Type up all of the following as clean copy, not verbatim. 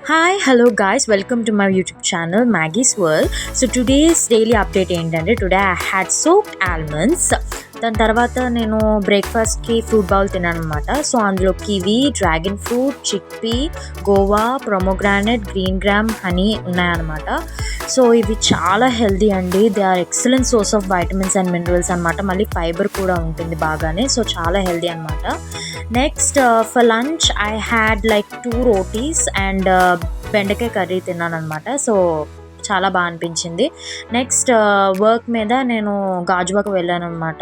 Hi, hello guys, welcome to my YouTube channel Maggie's World. So today's daily update ఏంటంటే today I had soaked almonds. దాని తర్వాత నేను బ్రేక్ఫాస్ట్కి fruit bowl తిన్నాను అనమాట. సో అందులో kiwi, dragon fruit, chickpea, guava, pomegranate, green gram, honey ఉన్నాయన్నమాట. So ఇవి చాలా హెల్దీ అండి. They are excellent source of vitamins and minerals అనమాట. మళ్ళీ ఫైబర్ కూడా ఉంటుంది బాగానే. సో చాలా హెల్దీ అనమాట. Next for lunch I had like 2 rotis and బెండకాయ కర్రీ తిన్నాను అనమాట. సో చాలా బాగా అనిపించింది. నెక్స్ట్ వర్క్ మీద నేను గాజువాక వెళ్ళాను అనమాట.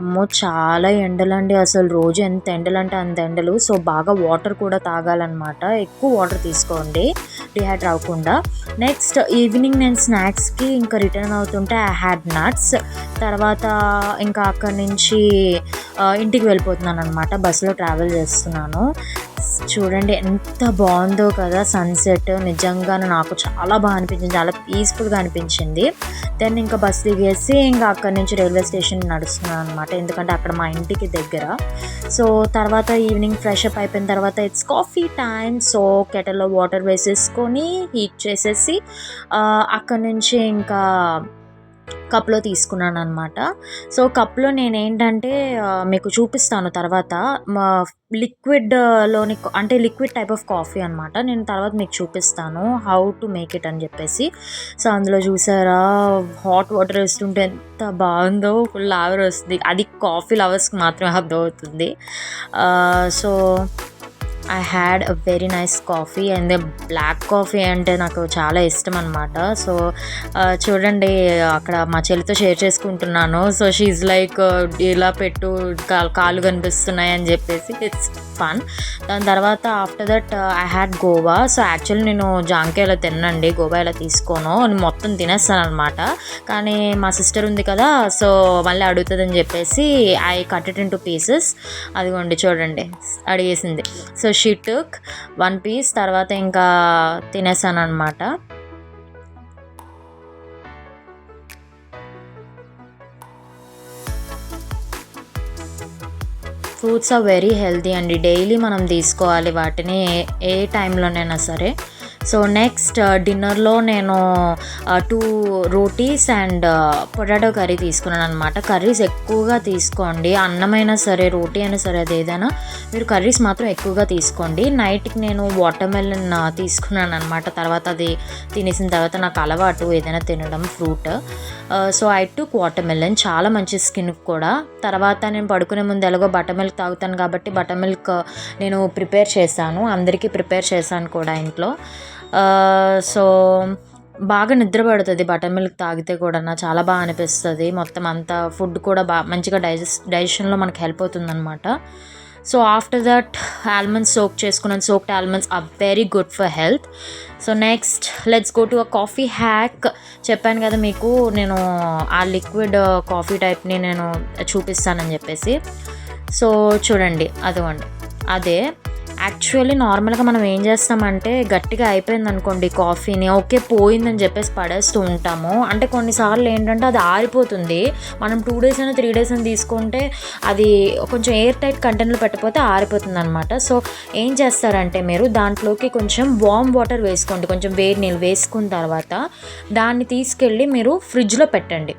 అమ్మో చాలా ఎండలండి, అసలు రోజు ఎంత ఎండలంటే అంత ఎండలు. సో బాగా వాటర్ కూడా తాగాలన్నమాట. ఎక్కువ వాటర్ తీసుకోండి డిహైడ్రేట్ అవ్వకుండా. నెక్స్ట్ ఈవినింగ్ నేను స్నాక్స్కి ఇంకా రిటర్న్ అవుతుంటే ఐ హ్యాడ్ నట్స్. తర్వాత ఇంకా అక్కడి నుంచి ఇంటికి వెళ్ళిపోతున్నాను అనమాట. బస్సులో ట్రావెల్ చేస్తున్నాను. చూడండి ఎంత బాగుందో కదా సన్సెట్. నిజంగా నాకు చాలా బాగా అనిపించింది, చాలా పీస్ఫుల్గా అనిపించింది. దెన్ ఇంకా బస్ దిగేసి ఇంకా అక్కడి నుంచి రైల్వే స్టేషన్ నడుస్తున్నాను అనమాట, ఎందుకంటే అక్కడ మా ఇంటికి దగ్గర. సో తర్వాత ఈవినింగ్ ఫ్రెష్ అప్ అయిపోయిన తర్వాత ఇట్స్ కాఫీ టైమ్. సో కెటల్లో వాటర్ వేసేసుకొని హీట్ చేసేసి అక్కడి నుంచి ఇంకా కప్లో తీసుకున్నాను అనమాట. సో కప్లో నేనేంటంటే మీకు చూపిస్తాను తర్వాత. లిక్విడ్లోని అంటే లిక్విడ్ టైప్ ఆఫ్ కాఫీ అనమాట. నేను తర్వాత మీకు చూపిస్తాను హౌ టు మేక్ ఇట్ అని చెప్పేసి. సో అందులో చూసారా హాట్ వాటర్ వేస్తుంటే ఎంత బాగుందో, ఫుల్ ఆవిరి వస్తుంది. అది కాఫీ లవర్స్కి మాత్రమే అర్థమవుతుంది. So I had a very nice coffee and black coffee అంటే నాకు చాలా ఇష్టం అనమాట. సో చూడండి అక్కడ మా చెల్లితో షేర్ చేసుకుంటున్నాను. సో షీఈ్ లైక్ ఇలా పెట్టు కాళ్ళు కనిపిస్తున్నాయి అని చెప్పేసి ఇట్స్ ఫన్. దాని తర్వాత after that I had Goa. So actually నేను జాంకాయలో తినండి, గోవా ఇలా తీసుకోను, మొత్తం తినేస్తాను అనమాట. కానీ మా సిస్టర్ ఉంది కదా, సో మళ్ళీ అడుగుతుందని చెప్పేసి I cut it in 2 pieces. అదిగోండి చూడండి అడిగేసింది. So she took 1 piece. తర్వాత ఇంకా తినేసాను అనమాట. ఫ్రూట్స్ ఆర్ వెరీ హెల్తీ అండి. డైలీ మనం తీసుకోవాలి వాటిని ఏ టైంలోనైనా సరే. సో నెక్స్ట్ డిన్నర్లో నేను 2 రోటీస్ అండ్ పొటాటో కర్రీ తీసుకున్నాను అనమాట. కర్రీస్ ఎక్కువగా తీసుకోండి, అన్నమైనా సరే రోటీ అయినా సరే అది ఏదైనా, మీరు కర్రీస్ మాత్రం ఎక్కువగా తీసుకోండి. నైట్కి నేను వాటర్మెలన్ తీసుకున్నాను అనమాట. తర్వాత అది తినేసిన తర్వాత నాకు అలవాటు ఏదైనా తినడం fruit. So I took watermelon, చాలా మంచి స్కిన్కి కూడా. తర్వాత నేను పడుకునే ముందు ఎలాగో బటర్ మిల్క్ తాగుతాను కాబట్టి బటర్ మిల్క్ నేను ప్రిపేర్ చేశాను, అందరికీ ప్రిపేర్ చేశాను కూడా ఇంట్లో. సో బాగా నిద్ర పడుతుంది బటర్ మిల్క్ తాగితే కూడా, చాలా బాగా అనిపిస్తుంది. మొత్తం అంతా ఫుడ్ కూడా మంచిగా డైజెషన్లో మనకు హెల్ప్ అవుతుంది అనమాట. So after that almonds soak చేసుకున్నాను. Soaked almonds are very good for health. So next let's go to a coffee hack. చెప్పాను కదా మీకు నేను ఆ లిక్విడ్ కాఫీ టైప్ని నేను చూపిస్తానని చెప్పేసి. సో చూడండి అదిగోండి అదే. యాక్చువల్లీ నార్మల్గా మనం ఏం చేస్తామంటే గట్టిగా అయిపోయింది అనుకోండి కాఫీని, ఓకే పోయిందని చెప్పేసి పడేస్తూ ఉంటాము. అంటే కొన్నిసార్లు ఏంటంటే అది ఆరిపోతుంది. మనం 2 days అయినా 3 days అయినా తీసుకుంటే అది కొంచెం ఎయిర్ టైట్ కంటైనర్లో పెట్టకపోతే ఆరిపోతుంది అనమాట. సో ఏం చేస్తారంటే మీరు దాంట్లోకి కొంచెం వామ్ వాటర్ వేసుకోండి, కొంచెం వేడి నీళ్ళు వేసుకున్న తర్వాత దాన్ని తీసుకెళ్ళి మీరు ఫ్రిడ్జ్లో పెట్టండి.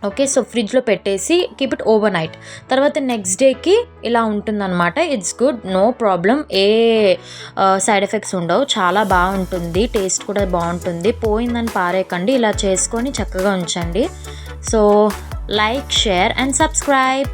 ఓకే, సో ఫ్రిడ్జ్లో పెట్టేసి కీప్ ఇట్ ఓవర్ నైట్. తర్వాత నెక్స్ట్ డేకి ఇలా ఉంటుందన్నమాట. ఇట్స్ గుడ్, నో ప్రాబ్లం, ఏ సైడ్ ఎఫెక్ట్స్ ఉండవు, చాలా బాగుంటుంది, టేస్ట్ కూడా బాగుంటుంది. పోయిందని పారేయకండి, ఇలా చేసుకొని చక్కగా ఉంచండి. So like, share and subscribe.